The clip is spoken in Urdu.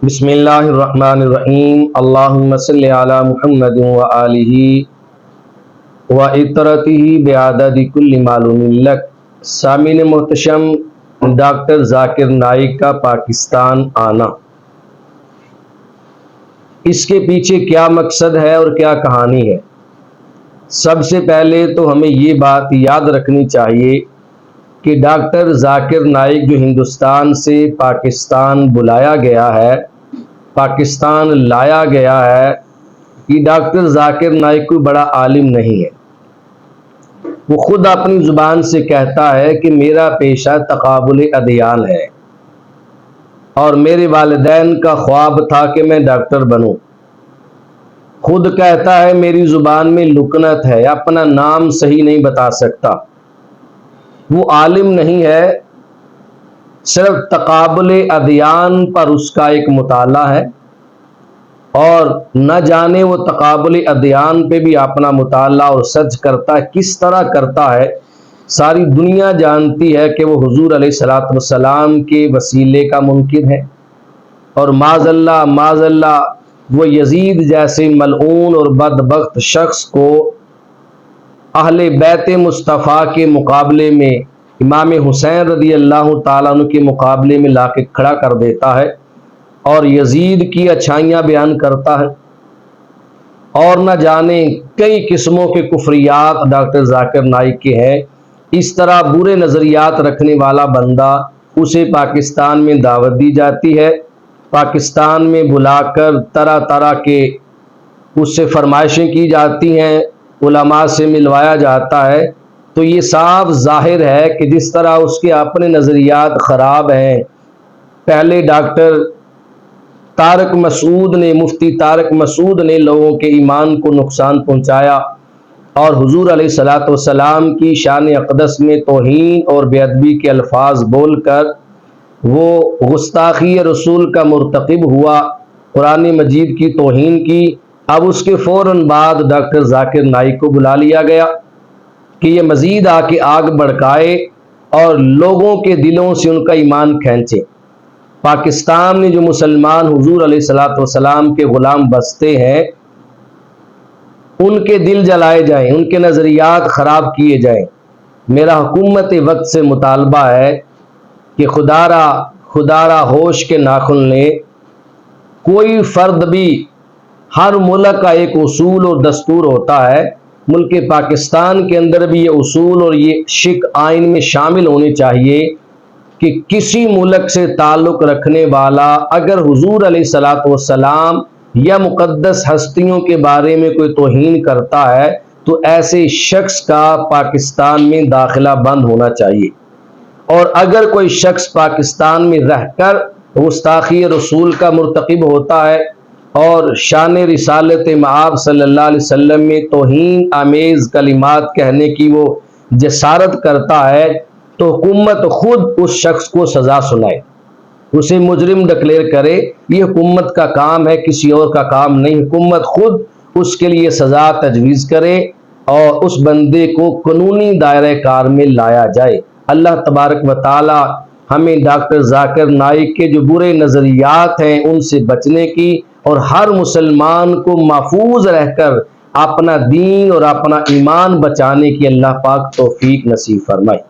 بسم اللہ الرحمن الرحیم اللہم صلی علی محمد و آلہ و اطرتہ بعدد کل معلوم لک۔ سامعین محتشم، ڈاکٹر ذاکر نائک کا پاکستان آنا، اس کے پیچھے کیا مقصد ہے اور کیا کہانی ہے؟ سب سے پہلے تو ہمیں یہ بات یاد رکھنی چاہیے کہ ڈاکٹر ذاکر نائک جو ہندوستان سے پاکستان بلایا گیا ہے، پاکستان لایا گیا ہے، یہ ڈاکٹر ذاکر نائک کوئی بڑا عالم نہیں ہے۔ وہ خود اپنی زبان سے کہتا ہے کہ میرا پیشہ تقابل ادیان ہے اور میرے والدین کا خواب تھا کہ میں ڈاکٹر بنوں۔ خود کہتا ہے میری زبان میں لکنت ہے، اپنا نام صحیح نہیں بتا سکتا۔ وہ عالم نہیں ہے، صرف تقابل ادیان پر اس کا ایک مطالعہ ہے، اور نہ جانے وہ تقابل ادیان پہ بھی اپنا مطالعہ اور سرچ کرتا ہے، کس طرح کرتا ہے۔ ساری دنیا جانتی ہے کہ وہ حضور علیہ السلام کے وسیلے کا منکر ہے، اور معاذ اللہ وہ یزید جیسے ملعون اور بدبخت شخص کو اہل بیت مصطفیٰ کے مقابلے میں، امام حسین رضی اللہ تعالیٰ عنہ کے مقابلے میں لا کے کھڑا کر دیتا ہے اور یزید کی اچھائیاں بیان کرتا ہے، اور نہ جانے کئی قسموں کے کفریات ڈاکٹر ذاکر نائک کے ہیں۔ اس طرح برے نظریات رکھنے والا بندہ، اسے پاکستان میں دعوت دی جاتی ہے، پاکستان میں بلا کر طرح طرح کے اس سے فرمائشیں کی جاتی ہیں، علماء سے ملوایا جاتا ہے، تو یہ صاف ظاہر ہے کہ جس طرح اس کے اپنے نظریات خراب ہیں۔ پہلے ڈاکٹر طارق مسعود نے، مفتی طارق مسعود نے لوگوں کے ایمان کو نقصان پہنچایا اور حضور علیہ السلام کی شان اقدس میں توہین اور بے ادبی کے الفاظ بول کر وہ گستاخی رسول کا مرتکب ہوا، قرآن مجید کی توہین کی۔ اب اس کے فوراً بعد ڈاکٹر ذاکر نائک کو بلا لیا گیا کہ یہ مزید آ کے آگ بھڑکائے اور لوگوں کے دلوں سے ان کا ایمان کھینچے۔ پاکستان میں جو مسلمان حضور علیہ السلام کے غلام بستے ہیں، ان کے دل جلائے جائیں، ان کے نظریات خراب کیے جائیں۔ میرا حکومت وقت سے مطالبہ ہے کہ خدارا ہوش کے ناخن لیں۔ کوئی فرد بھی، ہر ملک کا ایک اصول اور دستور ہوتا ہے، ملک پاکستان کے اندر بھی یہ اصول اور یہ شک آئین میں شامل ہونے چاہیے کہ کسی ملک سے تعلق رکھنے والا اگر حضور علیہ السلام یا مقدس ہستیوں کے بارے میں کوئی توہین کرتا ہے تو ایسے شخص کا پاکستان میں داخلہ بند ہونا چاہیے، اور اگر کوئی شخص پاکستان میں رہ کر گستاخی رسول کا مرتکب ہوتا ہے اور شان رسالت مآب صلی اللہ علیہ وسلم میں توہین آمیز کلمات کہنے کی وہ جسارت کرتا ہے، تو حکومت خود اس شخص کو سزا سنائے، اسے مجرم ڈکلیئر کرے۔ یہ حکومت کا کام ہے، کسی اور کا کام نہیں۔ حکومت خود اس کے لیے سزا تجویز کرے اور اس بندے کو قانونی دائرہ کار میں لایا جائے۔ اللہ تبارک و تعالی ہمیں ڈاکٹر ذاکر نائک کے جو برے نظریات ہیں ان سے بچنے کی، اور ہر مسلمان کو محفوظ رہ کر اپنا دین اور اپنا ایمان بچانے کی اللہ پاک توفیق نصیب فرمائے۔